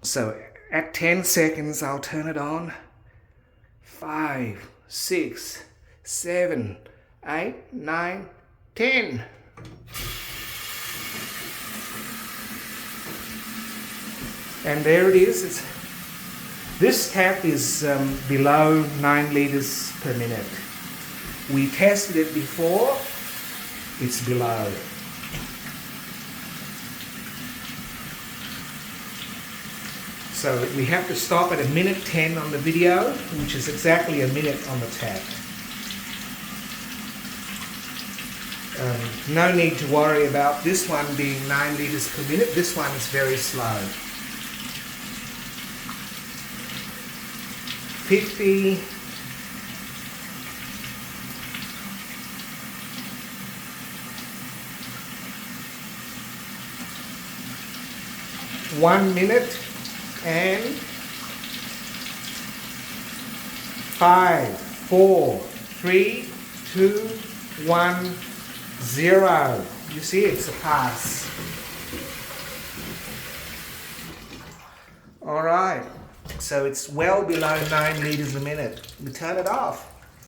So at 10 seconds, I'll turn it on. 5, 6, 7, 8, 9, 10. And there it is. This tap is below 9 liters per minute. We tested it before. It's below. So we have to stop at 1:10 on the video, which is exactly a minute on the tap. No need to worry about this one being 9 liters per minute. This one is very slow. 50. 1 minute and 5, 4, 3, 2, 1, 0. You see, it's a pass. All right, so it's well below 9 liters a minute. We turn it off.